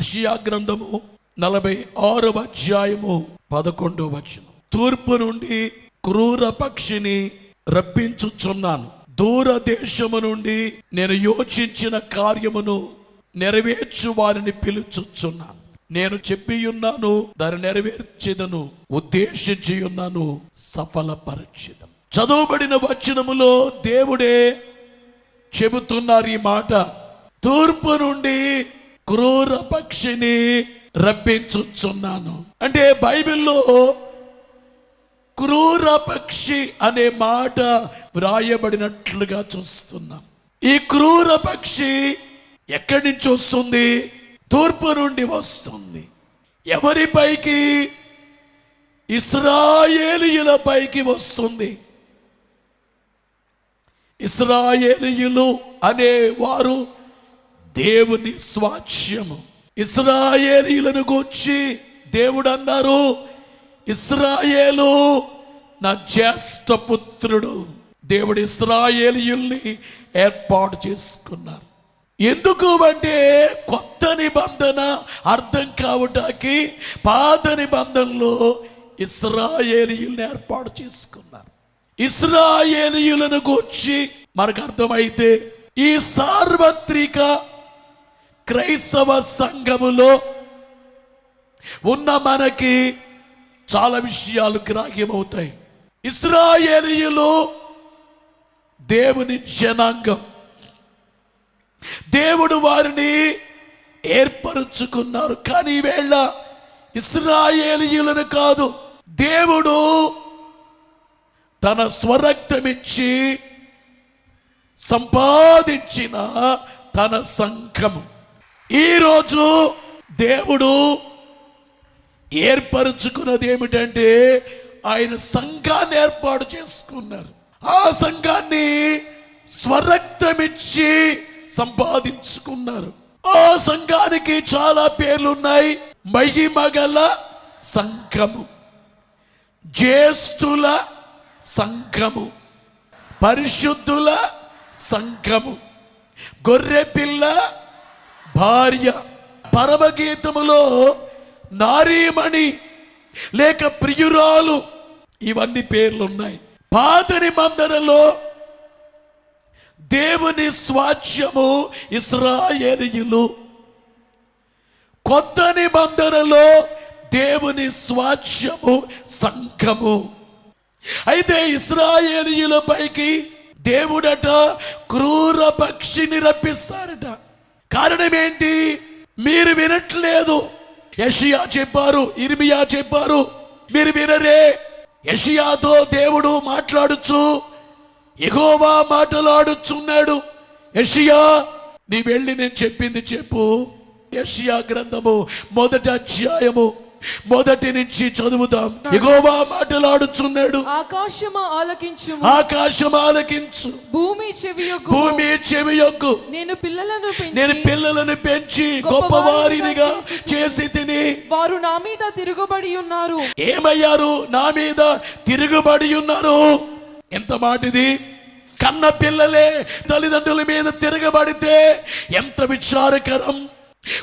యెషయా గ్రంథము 46వ అధ్యాయము 11వ వచనం. తూర్పు నుండి క్రూర పక్షిని రప్పించుచున్నాను, దూర దేశము నుండి నేను యోచించిన కార్యమును నెరవేర్చు వారిని పిలుచుచున్నాను. నేను చెప్పియున్నాను, దాన్ని నెరవేర్చేదను, ఉద్దేశించి ఉన్నాను, సఫలపరచెదను. చదువుబడిన వచనములో దేవుడే చెబుతున్నారు ఈ మాట. తూర్పు నుండి క్రూర పక్షిని రప్పించుచున్నాను అంటే బైబిల్లో క్రూర పక్షి అనే మాట వ్రాయబడినట్లుగా చూస్తున్నాం. ఈ క్రూర పక్షి ఎక్కడి నుంచి వస్తుంది? తూర్పు నుండి వస్తుంది. ఎవరిపైకి? ఇశ్రాయేలీయుల పైకి వస్తుంది. ఇశ్రాయేలీయులు అనే వారు దేవుని స్వాస్థ్యము. ఇశ్రాయేలీయులను గూర్చి దేవుడు అన్నారు, ఇశ్రాయేలు నా జ్యేష్ఠ పుత్రుడు. దేవుడు ఇశ్రాయేలీయుల్ని ఏర్పాటు చేసుకున్నారు. ఎందుకు అంటే కొత్త నిబంధన అర్థం కావటానికి పాత నిబంధనలో ఇశ్రాయేలీయుల్ని ఏర్పాటు చేసుకున్నారు. ఇశ్రాయేలీయులను గూర్చి మనకు అర్థమైతే ఈ సార్వత్రిక క్రైస్తవ సంఘములో ఉన్న మనకి చాలా విషయాలు గ్రాహ్యమవుతాయి. ఇశ్రాయేలీయులు దేవుని జనాంగం. దేవుడు వారిని ఏర్పరుచుకున్నారు. కానీ ఈవేళ ఇశ్రాయేలీయులను కాదు, దేవుడు తన స్వరక్తమిచ్చి సంపాదించిన తన సంఘము. ఈరోజు దేవుడు ఏర్పరుచుకున్నది ఏమిటంటే ఆయన సంఘాన్ని ఏర్పాటు చేసుకున్నారు. ఆ సంఘాన్ని స్వరక్తమిచ్చి సంపాదించుకున్నారు. ఆ సంఘానికి చాలా పేర్లున్నాయి. మహిమగల సంఘము, జ్యేష్ఠుల సంఘము, పరిశుద్ధుల సంఘము, గొర్రెపిల్ల భార్య. పరమగీతములో నారీమణి లేక ప్రియురాలు, ఇవన్నీ పేర్లున్నాయి. పాత నిబంధనలో దేవుని స్వాస్థ్యము ఇశ్రాయేలీయులు, కొత్త నిబంధనలో దేవుని స్వాస్థ్యము సంఘము. అయితే ఇశ్రాయేలీయుల పైకి దేవుడట క్రూర పక్షిని రప్పిస్తారట. కారణం ఏంటి? మీరు వినట్లేదు. యెషయా చెప్పారు, ఇర్మియా చెప్పారు, మీరు వినరే. యెషయాతో దేవుడు మాట్లాడుచు యెహోవా మాట్లాడుచున్నాడు. యెషయా, నీ వెళ్ళి నేను చెప్పింది చెప్పు. యెషయా గ్రంథము 1వ అధ్యాయము 1 నుంచి చదువుదాం. యెహోవా మాట్లాడుచున్నాడు. ఆకాశము ఆలకించుము, ఆకాశము ఆలకించు, భూమి చెవియొగ్గు, భూమి చెవియొగ్గు. నేను పిల్లలను పెంచి గొప్పవారినిగా చేసి తిని వారు నా మీద తిరుగుబడి ఉన్నారు. ఏమయ్యారు? నా మీద తిరుగుబడి ఉన్నారు. ఎంత మాటిది! కన్న పిల్లలే తల్లిదండ్రుల మీద తిరగబడితే ఎంత విచారకరం.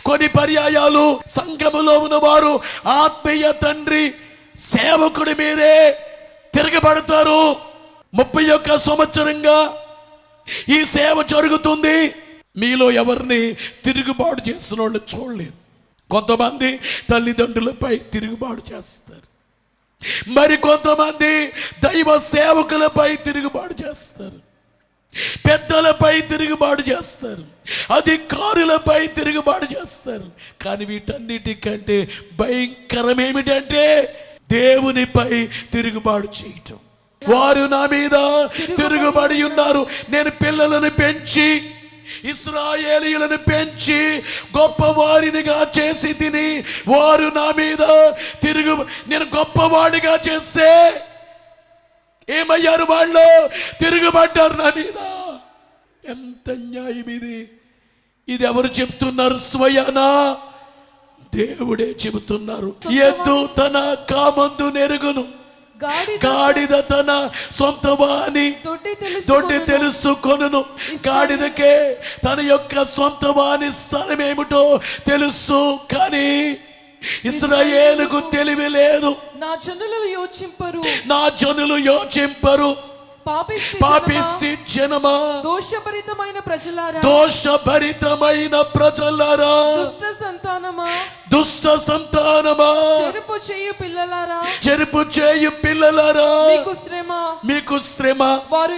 కొన్ని పర్యాయాలు సంఘములో ఉన్నవారు ఆత్మీయ తండ్రి సేవకుడి మీదే తిరగబడతారు. 31 సంవత్సరంగా ఈ సేవ జరుగుతుంది. మీలో ఎవరిని తిరుగుబాటు చేసిన వాళ్ళు చూడలేదు. కొంతమంది తల్లిదండ్రులపై తిరుగుబాటు చేస్తారు, మరి కొంతమంది దైవ సేవకులపై తిరుగుబాటు చేస్తారు, పెద్దలపై తిరుగుబాటు చేస్తారు, అధికారులపై తిరుగుబాటు చేస్తారు. కానీ వీటన్నిటికంటే భయంకరం ఏమిటంటే దేవునిపై తిరుగుబాటు చేయటం. వారు నా మీద తిరుగుబడి ఉన్నారు. నేను పిల్లలను పెంచి ఇశ్రాయేలీయులను పెంచి గొప్పవారినిగా చేసి తిని వారు నా మీద నేను గొప్పవాడిగా చేస్తే ఏమయ్యారు? వాళ్ళు తిరుగుబడ్డారు నా మీద. ఎంత న్యాయం ఇది! ఇది ఎవరు చెప్తున్నారు? స్వయానా దేవుడే చెబుతున్నారు. ఎద్దు తన కామందు నెరుగును, గాడిద తన సొంత వాని దొడ్డి తెలుసుకొనును. గాడిదకే తన యొక్క సొంత వాని స్థలమేమిటో తెలుసు, కానీ ఇశ్రాయేలుకు తెలివి లేదు. నా జనులు యోచింపరు. పాపిష్టి జనమా, దోషభరితమైన ప్రజలారా, దుష్ట సంతానమా, చెరుపు చేయు పిల్లలారా, మీకు శ్రమ. వారు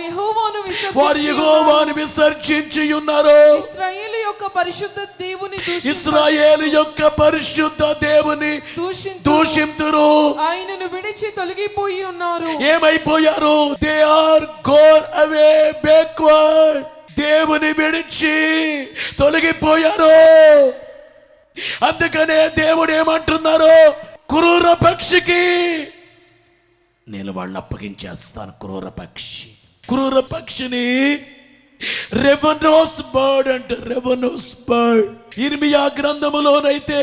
యెహోవాను విసర్జించి ఉన్నారు. ఇశ్రాయేలు యొక్క పరిశుద్ధ దేవుని దూషింతురు. ఆయనను విడిచి తొలగిపోయి ఉన్నారు. ఏమైపోయారు? They are gone away backward. దేవుని విడిచి తొలగిపోయారు. అందుకనే దేవుడు ఏమంటున్నారు? క్రూర పక్షికి నేను వాళ్ళని అప్పగించేస్తాను. క్రూర పక్షిని రెవెనోస్ బర్డ్ అంటే రెవెనోస్ బర్డ్. ఇర్మియా గ్రంథములోనైతే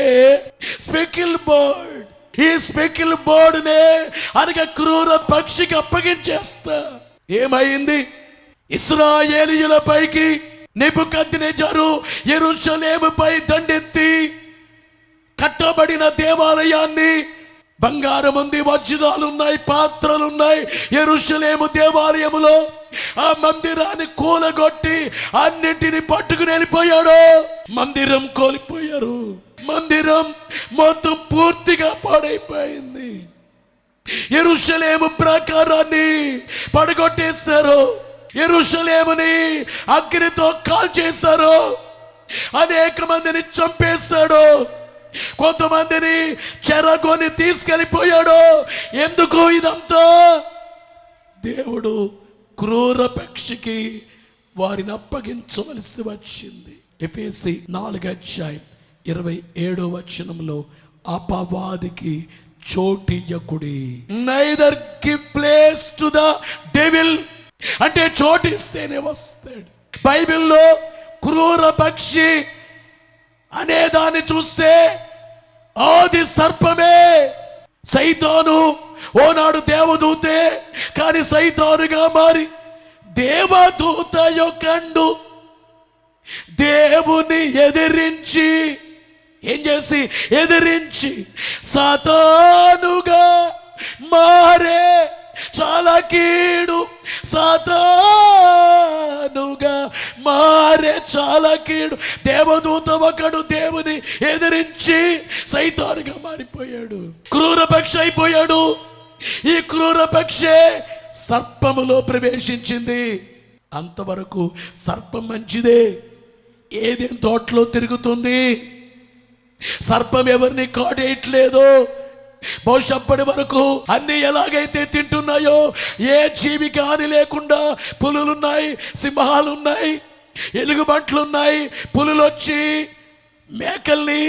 స్పెకిల్ బర్డ్. ఈ స్పెకిల్ బర్డ్ నే అనగా క్రూర పక్షికి అప్పగించేస్తా. ఏమైంది? ఇశ్రాయేలీయుల పైకి నెబుకద్నెజరు యెరూషలేముపై దండెత్తి కట్టబడిన దేవాలయాన్ని, బంగారం ఉంది, వజ్రాలున్నాయి, పాత్రలున్నాయి. యెరూషలేము దేవాలయములో ఆ మందిరాన్ని కూలగొట్టి అన్నింటిని పట్టుకుని వెళ్ళిపోయాడు. మందిరం కోల్పోయారు. మందిరం మొత్తం పూర్తిగా పాడైపోయింది. యెరూషలేము ప్రాకారాన్ని పడగొట్టేశారు. యెరూషలేముని అగ్నితో కాల్చేశారు. అనేక మందిని చంపేశాడు. కొంతమందిని చెరగొని తీసుకెళ్ళిపోయాడు. ఎందుకు ఇదంతా? దేవుడు క్రూర పక్షికి వారిని అప్పగించవలసి వచ్చింది. ఎఫెసీ 4:27 అపవాదికి చోటియ్యకుడి. Neither give place to the devil. అంటే చోటిస్తేనే వస్తాడు. బైబిల్లో క్రూర పక్షి అనే దాన్ని చూస్తే ఆది సర్పమే. సైతాను ఓనాడు దేవదూతే, కానీ సైతానుగా మారి దేవదూత యొక్కండు దేవుని ఎదిరించి సాతానుగా మారే. చాలా కీడు. సాతానుగా మారే చాలా కీడు. దేవదూత ఒకడు దేవుని ఎదిరించి సైతానుగా మారిపోయాడు. క్రూర పక్షి అయిపోయాడు. ఈ క్రూర పక్షే సర్పములో ప్రవేశించింది. అంతవరకు సర్పం మంచిదే. ఏదేం తోటలో తిరుగుతుంది. సర్పం ఎవరిని కాటేయట్లేదు. బహుశా అప్పటి వరకు అన్ని ఎలాగైతే తింటున్నాయో, ఏ జీవికి హాని లేకుండా పులులున్నాయి, సింహాలున్నాయి, ఎలుగుబంట్లున్నాయి. పులులు వచ్చి మేకల్ని,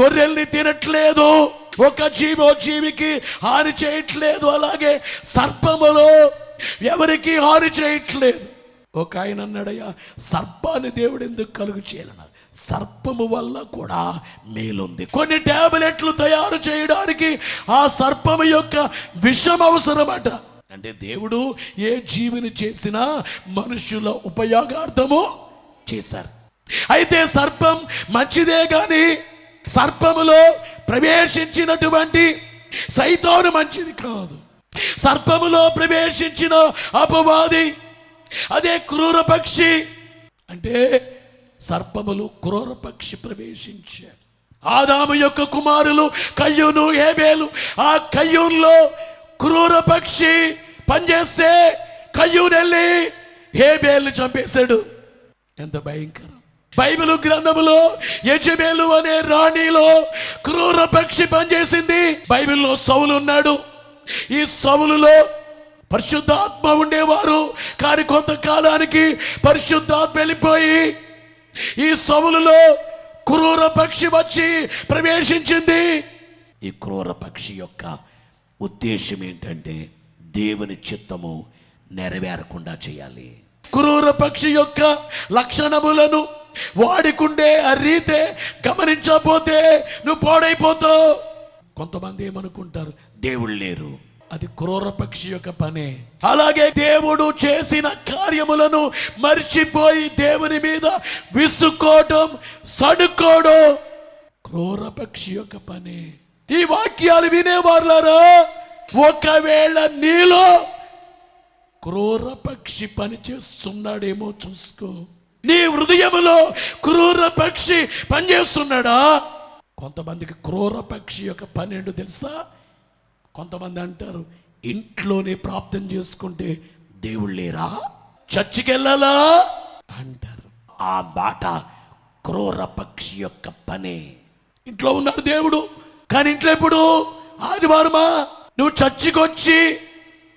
గొర్రెల్ని తినట్లేదు. ఒక జీవికి హాని చేయట్లేదు. అలాగే సర్పములో ఎవరికి హాని చేయట్లేదు. ఒక ఆయన అన్నాడయ్యా, సర్పాన్ని దేవుడు ఎందుకు కలుగు చేయాలన్నారు? సర్పము వల్ల కూడా మేలుంది. కొన్ని టాబ్లెట్లు తయారు చేయడానికి ఆ సర్పము యొక్క విషం అవసరమట. అంటే దేవుడు ఏ జీవిని చేసినా మనుషుల ఉపయోగార్థము చేశారు. అయితే సర్పం మంచిదే, కానీ సర్పములో ప్రవేశించినటువంటి సైతాను మంచిది కాదు. సర్పములో ప్రవేశించిన అపవాది అదే క్రూర పక్షి. అంటే సర్పములు క్రూర పక్షి ప్రవేశించాడు. ఆదాము యొక్క కుమారులు కయ్యూను, హేబేలు. ఆ కయ్యూన్లో క్రూర పక్షి పనిచేస్తే కయ్యూను వెళ్ళి హేబేల్ని చంపేశాడు. ఎంత భయంకరం! బైబిల్ గ్రంథములో యెజబెలు అనే రాణిలో క్రూర పక్షి పనిచేసింది. బైబిల్లో సౌలు ఉన్నాడు. ఈ సౌలులో పరిశుద్ధాత్మ ఉండేవారు, కానీ కొంతకాలానికి పరిశుద్ధాత్మ వెళ్ళిపోయి ఈ సౌలులో క్రూర పక్షి వచ్చి ప్రవేశించింది. ఈ క్రూర పక్షి యొక్క ఉద్దేశం ఏంటంటే దేవుని చిత్తము నెరవేరకుండా చేయాలి. క్రూర పక్షి యొక్క లక్షణములను వాడికుండే ఆ రీతే గమనించకపోతే నువ్వు పాడైపోతావు. కొంతమంది ఏమనుకుంటారు, దేవుళ్ళు లేరు. అది క్రూర పక్షి యొక్క పనే. అలాగే దేవుడు చేసిన కార్యములను మర్చిపోయి దేవుని మీద విసుక్కోవటం, సడుక్కోవడం క్రూర పక్షి యొక్క పనే. ఈ వాక్యాలు వినేవారులారా, ఒకవేళ నీలో క్రూర పక్షి పని చేస్తున్నాడేమో చూసుకో. నీ హృదయములో క్రూర పక్షి పనిచేస్తున్నాడా? కొంతమందికి క్రూర పక్షి యొక్క పని ఏంటో తెలుసా? కొంతమంది అంటారు, ఇంట్లోనే ప్రార్థన చేసుకుంటే దేవుడు లేరా, చర్చికి వెళ్ళాలా అంటారు. ఆ మాట క్రూర పక్షి యొక్క పనే. ఇంట్లో ఉన్నాడు దేవుడు, కానీ ఇంట్లో ఎప్పుడు ఆదివారమా? నువ్వు చర్చికి వచ్చి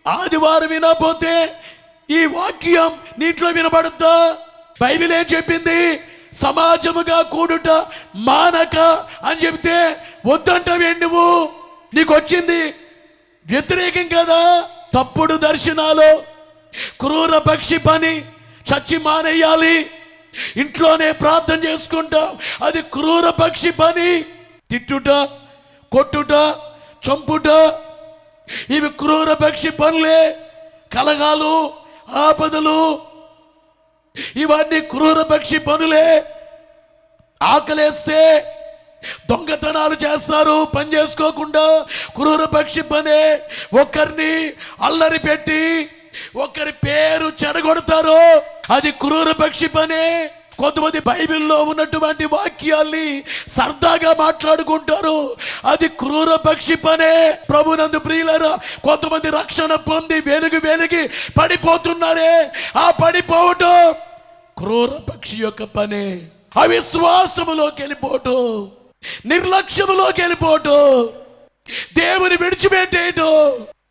ఆదివారం వినకపోతే ఈ వాక్యం నీ ఇంట్లో వినబడుతా? బైబిల్ ఏం చెప్పింది? సమాజముగా కూడుట మానక అని చెప్తే వద్దంటావేంటి నువ్వు? నీకు వచ్చింది వ్యతిరేకం కదా. తప్పుడు దర్శనాలు, క్రూర పక్షి పని, చచ్చి మానేయాలి, ఇంట్లోనే ప్రార్థన చేసుకుంటాం, అది క్రూర పక్షి పని. తిట్టుట, కొట్టుట, చంపుట, ఇవి క్రూర పక్షి పనులే. కలగాలు, ఆపదలు, ఇవన్నీ క్రూర పక్షి పనులే. ఆకలేస్తే దొంగతనాలు చేస్తారు పని చేసుకోకుండా, క్రూర పక్షి పనే. ఒకరిని అల్లరి పెట్టి ఒకరి పేరు చెడగొడతారు, అది క్రూర పక్షి పనే. కొంతమంది బైబిల్లో ఉన్నటువంటి వాక్యాల్ని సరదాగా మాట్లాడుకుంటారు, అది క్రూర పక్షి పనే. ప్రభునందు ప్రియులారా, కొంతమంది రక్షణ పొంది వెలిగి పడిపోతున్నారే, ఆ పడిపోవటం క్రూర పక్షి యొక్క పనే. అవిశ్వాసములోకి వెళ్ళిపోవటం, నిర్లక్ష్యములోకి వెళ్ళిపోవటం, దేవుని విడిచిపెట్టేయటం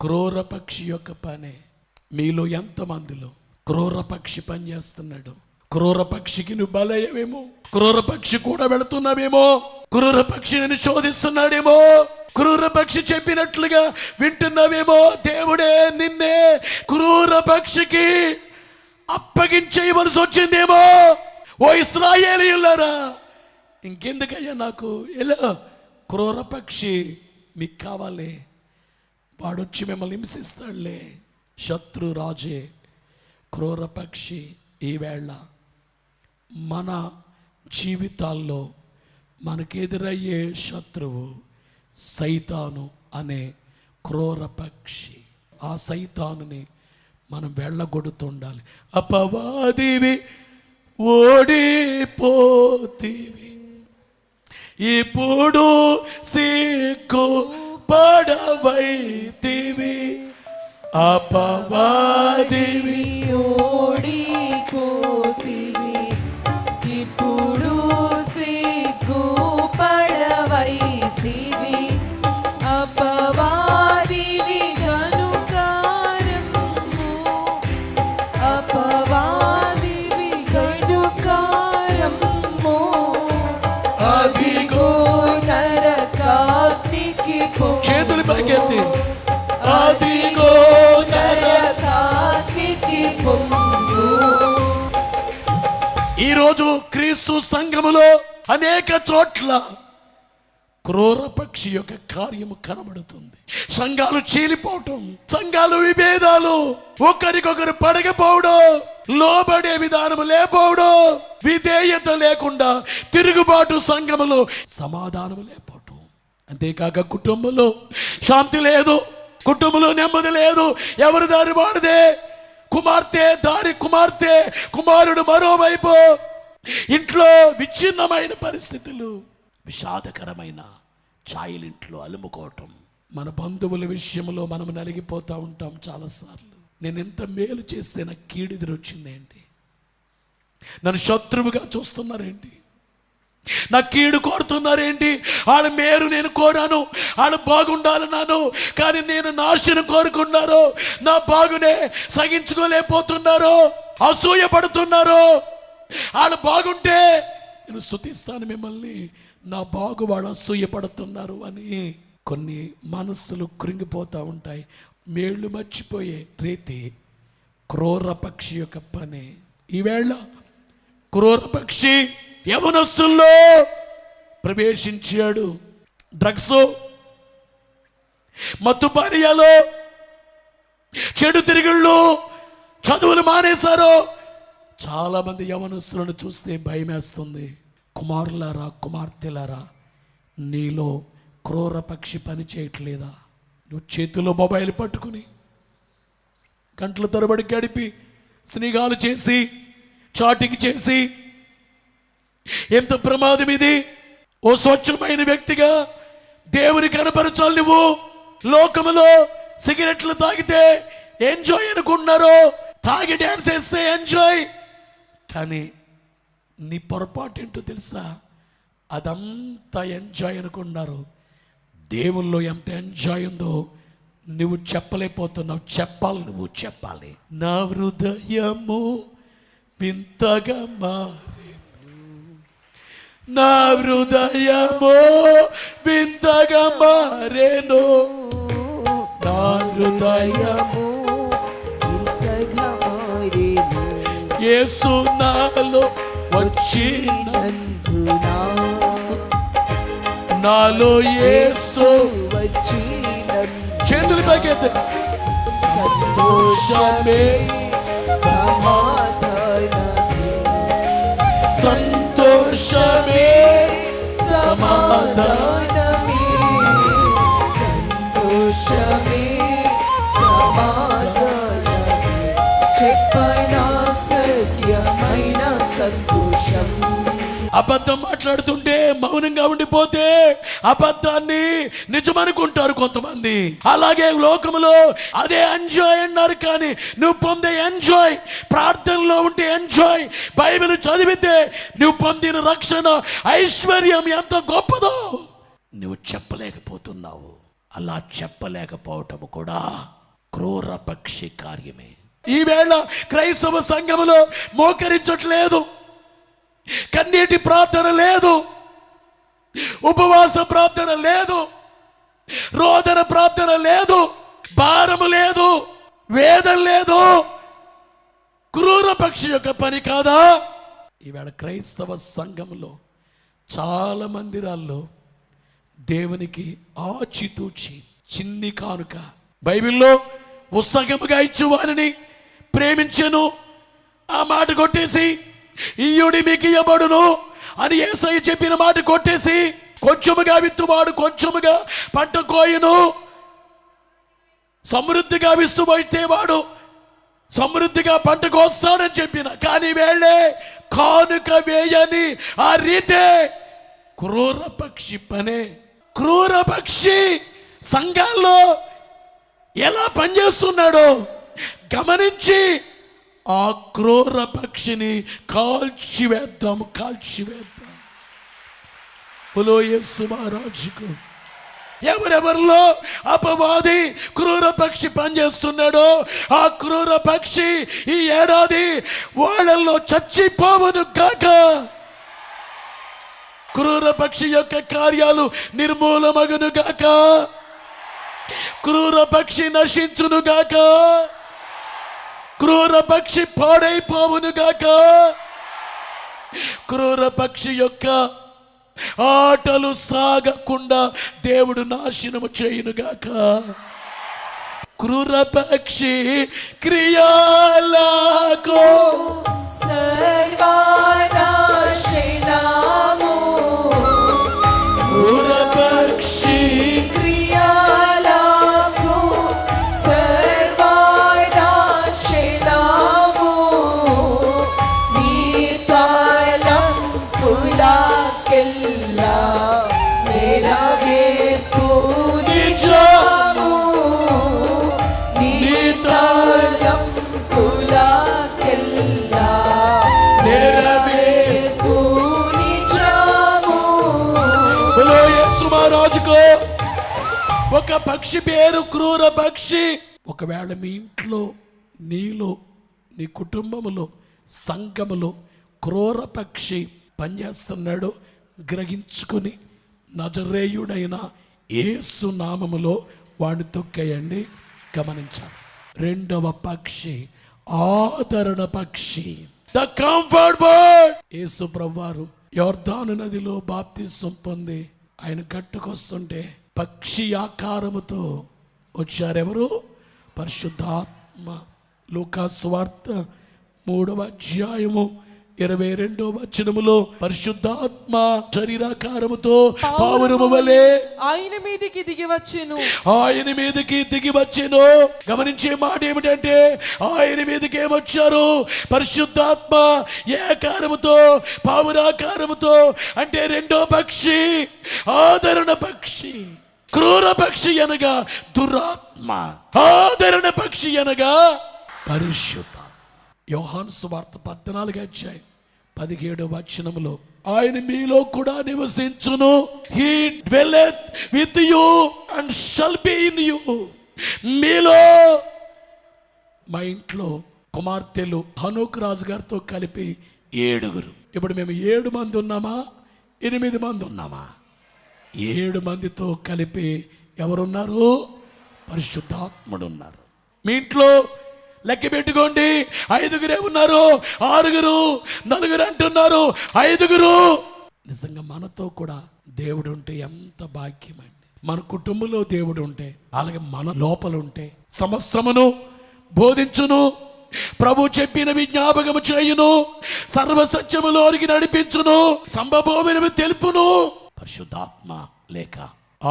క్రూర పక్షి యొక్క పనే. మీలో ఎంతమందిలో క్రూర పక్షి పని చేస్తున్నాడు? క్రూర పక్షికి నువ్వు బలయ్యవేమో, క్రూర పక్షి కూడా వెళుతున్నావేమో, క్రూర పక్షి నేను శోధిస్తున్నాడేమో, క్రూర పక్షి చెప్పినట్లుగా వింటున్నావేమో. దేవుడే నిన్నే క్రూర పక్షికి అప్పగించేయవలసి వచ్చిందేమో. ఓ ఇశ్రాయేలీయులారా, ఇంకెందుకయ్యా నాకు ఎలా? క్రూర పక్షి మీకు కావాలి, వాడొచ్చి మిమ్మల్ని హింసిస్తాడులే. శత్రు రాజే క్రూర పక్షి. ఈవేళ మన జీవితాల్లో మనకెదురయ్యే శత్రువు సైతాను అనే క్రూర పక్షి. ఆ సైతానుని మనం వెళ్ళగొడుతుండాలి. అపవాదివి ఓడిపోతివి, ఇప్పుడు సిగ్గు పడవైతివి. అపవాదివి ఓడిపోతివి, ఇప్పుడు సిగ్గు పడవైతివి. అపవాదివి గనుకారము, అపవాదివి గనుకారము. అదిగో నరకాగ్నికి చేతులు పైకెత్తి, అదిగో నరకాగ్నికి పొంగు. ఈరోజు క్రీస్తు సంఘములో అనేక చోట్ల క్రూర పక్షి యొక్క కార్యము కనబడుతుంది. సంఘాలు చీలిపోవటం, సంఘాలు విభేదాలు, ఒకరికొకరు పడకపోవడం, లోబడే విధానం లేకపోవడం, విధేయత లేకుండా తిరుగుబాటు, సంఘములో సమాధానం లేకపోవటం. అంతేకాక కుటుంబంలో శాంతి లేదు, కుటుంబంలో నెమ్మది లేదు, ఎవరి దారి వాడిదే. కుమార్తె దారి కుమార్తె, కుమారుడు మరోవైపు. ఇంట్లో విచ్ఛిన్నమైన పరిస్థితులు, విషాదకరమైన ఛాయలింట్లో అలుముకోవటం. మన బంధువుల విషయంలో మనం నలిగిపోతూ ఉంటాం చాలాసార్లు. నేను ఎంత మేలు చేస్తే నాకు కీడిదిరి వచ్చిందేంటి, నన్ను శత్రువుగా చూస్తున్నారేంటి, నా కీడు కోరుతున్నారేంటి. వాళ్ళ మేరు నేను కోరాను, వాళ్ళు బాగుండాలన్నాను, కానీ నేను నాశనం కోరుకున్నారు. నా బాగునే సహించుకోలేకపోతున్నారు, అసూయ పడుతున్నారు. వాళ్ళు బాగుంటే నేను స్తుతిస్తాను మిమ్మల్ని, నా బాగు వాళ్ళు అసూయ పడుతున్నారు అని కొన్ని మనస్సులు కృంగిపోతూ ఉంటాయి. మేళ్ళు మర్చిపోయే రీతి క్రూర పక్షి యొక్క పని. ఈవేళ క్రూర పక్షి యవనస్తుల్లో ప్రవేశించాడు. డ్రగ్స్, మత్తు పానీయాలు, చెడు తిరుగుళ్ళు, చదువులు మానేశారు. చాలా మంది యవనస్తులను చూస్తే భయమేస్తుంది. కుమారులారా, కుమార్తెలారా, నీలో క్రూర పక్షి పని చేయట్లేదా? నువ్వు చేతిలో మొబైల్ పట్టుకుని గంటల తరబడి గడిపి స్నేహాలు చేసి చాటింగ్ చేసి ఎంత ప్రమాదం ఇది. ఓ స్వచ్ఛమైన వ్యక్తిగా దేవుని కనపరచాలి. నువ్వు లోకములో సిగరెట్లు తాగితే ఎంజాయ్ అనుకుంటున్నారు, తాగి డ్యాన్స్ చేస్తే ఎంజాయ్. కానీ నీ పొరపాటు ఏంటో తెలుసా? అదంతా ఎంజాయ్ అనుకుంటున్నారు. దేవుల్లో ఎంత ఎంజాయ్ ఉందో నువ్వు చెప్పలేకపోతున్నావు. చెప్పాలి, నువ్వు చెప్పాలి. నా హృదయము వింతగా మారేను, నా హృదయము వింతగా మారేను, నా హృదయము వింతగా మారేను, యేసు నాలో వచ్చినందున, నాలో యేసు వచ్చినందున చేతులు పైకెత్తి. సంతోషమే సమాధానమే, సంతోషమే సమాధానమే, సంతోషమే సమాధానమే, చెప్పనా సత్యమైన సంతోషం. అబద్ధం మాట్లాడుతుంటే మౌనంగా ఉండిపోతే అబద్ధాన్ని నిజమనుకుంటారు కొంతమంది. అలాగే లోకములో అదే ఎంజాయ్ అన్నారు. కానీ నువ్వు పొందే ఎంజాయ్, ప్రార్థనలో ఉంటే ఎంజాయ్, బైబిల్ చదివితే నువ్వు పొందిన రక్షణ ఐశ్వర్యం ఎంత గొప్పదో నువ్వు చెప్పలేకపోతున్నావు. అలా చెప్పలేకపోవటం కూడా క్రూర పక్షి కార్యమే. ఈవేళ క్రైస్తవ సంఘములో మోకరించట్లేదు, కన్నీటి ప్రార్థన లేదు, ఉపవాస ప్రార్థన లేదు, రోదన ప్రార్థన లేదు, భారము లేదు, వేదన లేదు. క్రూర పక్షి యొక్క పని కాదా? ఈవేళ క్రైస్తవ సంఘంలో చాలా మందిరాల్లో దేవునికి ఆచితూచి చిన్ని కానుక, బైబిల్లో ఉత్సాహముగా ఇచ్చువారిని ప్రేమించెను ఆ మాట కొట్టేసి, ఇయ్యుడి మీకు ఇయ్యబడును అని యేసయ్య చెప్పిన మాట కొట్టేసి, కొంచెముగా విత్తువాడు కొంచెముగా పంట కోయును, సమృద్ధిగా విస్తుబడితే వాడు సమృద్ధిగా పంట కోస్తాడని చెప్పిన, కానీ వేళే కానుక వేయని ఆ రీతే క్రూర పక్షి పనే. క్రూర పక్షి సంఘాల్లో ఎలా పనిచేస్తున్నాడో గమనించి ఆ క్రూర పక్షిని కాల్చివేద్దాం, కాల్చివేద్దాం. బోలో యేసు మహారాజుకు. ఎవరెవరిలో అపవాది క్రూర పక్షి పనిచేస్తున్నాడో ఆ క్రూర పక్షి ఈ ఏడాది వాళ్ళల్లో చచ్చిపోవను గాక. క్రూర పక్షి యొక్క కార్యాలు నిర్మూలమగును గాక, క్రూర పక్షి నశించును గాక, క్రూర పక్షి పాడైపోవును గాక, క్రూర పక్షి యొక్క ఆటలు సాగకుండా దేవుడు నాశనము చేయునుగాక. క్రూర పక్షి క్రియాలకు సర్వనాశనము, క్రూర పక్షి క్రియలకు సర్వనాశనము, నీ తలంపులకెల్లా నెరవేర్పు నిజము, నీ తలంపులకెల్లా నెరవేర్పు నిజము. బోలో యేసు మహారాజుకు. ఒక పక్షి పేరు క్రూర పక్షి. ఒకవేళ మీ ఇంట్లో, నీలో, నీ కుటుంబములో, సంఘములో క్రూర పక్షి పనిచేస్తున్నాడు గ్రహించుకుని నజరేయుడైన యేసు నామములో వాడిని తొక్కేయండి. గమనించాలి. రెండవ పక్షి ఆదరణ పక్షి, ద కంఫర్ట్ బర్డ్. యేసు ప్రభువారు యోర్దాను నదిలో బాప్తిసం పొంది ఆయన గట్టుకొస్తుంటే పక్షి ఆకారముతో వచ్చారెవరు? పరిశుద్ధాత్మ లూకా సువార్త 3వ అధ్యాయము 22వ వచనములో పరిశుద్ధాత్మ శరీరాకారముతో పావురము వలె ఆయన మీదకి దిగి వచ్చెను. గమనించే మాట ఏమిటంటే ఆయన మీదకి ఏమొచ్చారు? పరిశుద్ధాత్మ ఏ ఆకారముతో? పావురాకారముతో. అంటే రెండో పక్షి, ఆదరణ పక్షి. క్రూర పక్షి అనగా దురాత్మ, ఆదరణ పక్షి అనగా పరిశుద్ధ. యోహాను సువార్త 14వ అధ్యాయం 17వ వచనములో ఆయన మీలో కూడా నివసించును. He dwelleth with you and shall be in you. మీలో, మా ఇంట్లో కుమార్తెలు హనోక్ రాజు గారితో కలిపి 7. ఇప్పుడు మేము 7 మంది ఉన్నామా? 8 మంది ఉన్నామా? 7 మందితో కలిపి ఎవరున్నారు? పరిశుద్ధాత్ముడు ఉన్నారు. మీ ఇంట్లో లెక్క పెట్టుకోండి, 5 ఉన్నారు, 6, 4 అంటున్నారు, 5. నిజంగా మనతో కూడా దేవుడు ఉంటే ఎంత భాగ్యం అండి. మన కుటుంబంలో దేవుడు ఉంటే, అలాగే మన లోపల ఉంటే సమస్తమును బోధించును, ప్రభు చెప్పిన విజ్ఞాపకము చేయును, సర్వసత్యములోనికి నడిపించును, సంభవమైనవి తెలుపును. పరిశుద్ధాత్మ లేక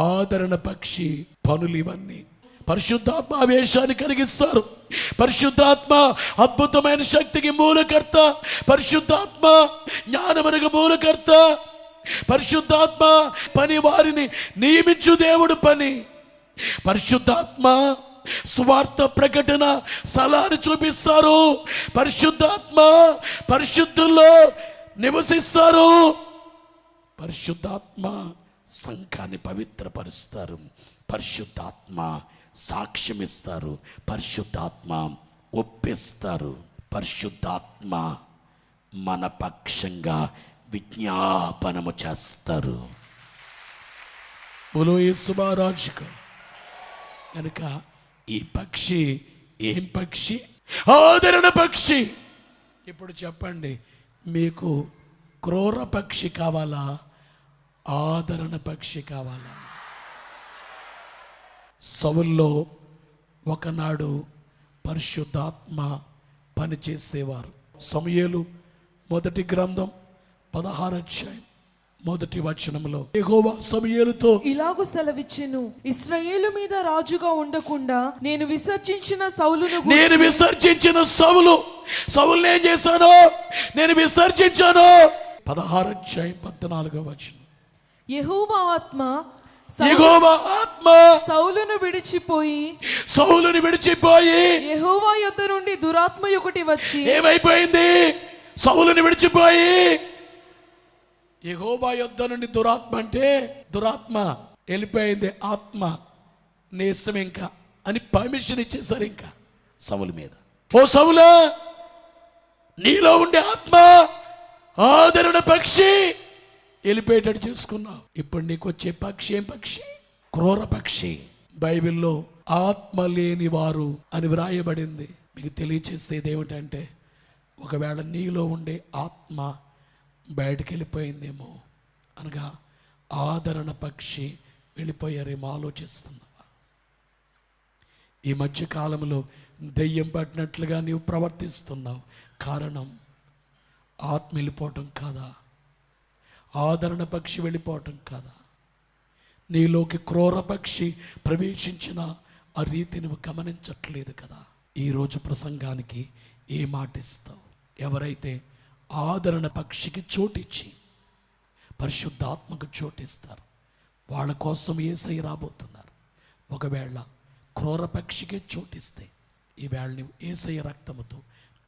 ఆదరణ పక్షి పనులు ఇవన్నీ. పరిశుద్ధాత్మ ఆవేశాన్ని కలిగిస్తారు. పరిశుద్ధాత్మ అద్భుతమైన శక్తికి మూలకర్త. పరిశుద్ధాత్మ జ్ఞానమునకు మూలకర్త. పరిశుద్ధాత్మ పని వారిని నియమించు దేవుడు పని. పరిశుద్ధాత్మ సువార్త ప్రకటన స్థలాన్ని చూపిస్తారు. పరిశుద్ధాత్మ పరిశుద్ధుల్లో నివసిస్తారు. పరిశుద్ధాత్మ సంఘాన్ని పవిత్రపరుస్తారు. పరిశుద్ధాత్మ సాక్ష్యం ఇస్తారు. పరిశుద్ధాత్మ ఒప్పిస్తారు. పరిశుద్ధాత్మ మన పక్షంగా విజ్ఞాపనము చేస్తారు. బోలో యేసు మహారాజుకు. కనుక ఈ పక్షి ఏం పక్షి? ఆదరణ పక్షి. ఇప్పుడు చెప్పండి, మీకు క్రూర పక్షి కావాలా? ఆదరణ పక్షి కావాలా? సౌల్లో ఒకనాడు పరిశుద్ధాత్మ పనిచేసేవారు. సమూయేలు మొదటి గ్రంథం 16వ అధ్యాయం 1వ వచనంలో యెహోవా సమూయేలుతో ఇలాగు సెలవిచ్చెను, ఇశ్రాయేలు మీద రాజుగా ఉండకుండా నేను విసర్జించిన సౌలు ఏం చేశాను? నేను విసర్జించాను. 16వ అధ్యాయం 14వ వచనం. యెహోవా ఆత్మ సౌలును విడిచిపోయి యెహోవా యొద్ద నుండి దురాత్మ ఒకటి వచ్చి. ఏమైపోయింది? సౌలుని విడిచిపోయి యెహోవా యొద్ద నుండి దురాత్మ అంటే దురాత్మ వెళ్ళిపోయింది. ఆత్మ నేసం ఇంకా అని పర్మిషన్ ఇచ్చేసారు ఇంకా సౌలు మీద. ఓ సౌలా, నీలో ఉండే ఆత్మ ఆదరణ పక్షి వెళ్ళిపోయేటట్టు చేసుకున్నావు. ఇప్పుడు నీకు వచ్చే పక్షి ఏం పక్షి? క్రూర పక్షి. బైబిల్లో ఆత్మ లేని వారు అని వ్రాయబడింది. మీకు తెలియచేసేది ఏమిటంటే, ఒకవేళ నీలో ఉండే ఆత్మ బయటకు వెళ్ళిపోయిందేమో అనగా ఆదరణ పక్షి వెళ్ళిపోయారేమో ఆలోచిస్తున్నావా? ఈ మధ్య కాలంలో దెయ్యం పట్టినట్లుగా నీవు ప్రవర్తిస్తున్నావు. కారణం ఆత్మ వెళ్ళిపోవటం కాదా? ఆదరణ పక్షి వెళ్ళిపోవటం కాదా? నీలోకి క్రూర పక్షి ప్రవేశించిన ఆ రీతి నువ్వు గమనించట్లేదు కదా. ఈరోజు ప్రసంగానికి ఏ మాట ఇస్తావు? ఎవరైతే ఆదరణ పక్షికి చోటిచ్చి పరిశుద్ధాత్మకు చోటిస్తారు, వాళ్ళ కోసం యేసయ్య రాబోతున్నారు. ఒకవేళ క్రూర పక్షికే చోటిస్తే ఈవేళ నువ్వు యేసయ్య రక్తముతో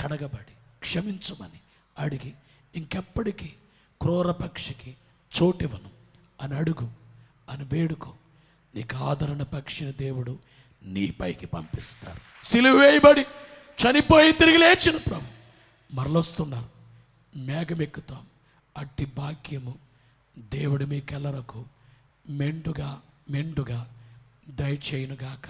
కడగబడి క్షమించమని అడిగి ఇంకెప్పటికీ క్రూర పక్షికి చోటివ్వను అని అడుగు, అని వేడుకో. నీకు ఆదరణ పక్షిని దేవుడు నీపైకి పంపిస్తారు. సిలువ వేయబడి చనిపోయి తిరిగి లేచిన ప్రభు మరలొస్తున్నారు. మేఘమెక్కుతాం. అట్టి భాగ్యము దేవుడు మీకెల్లరకు మెండుగా దయచేయునుగాక.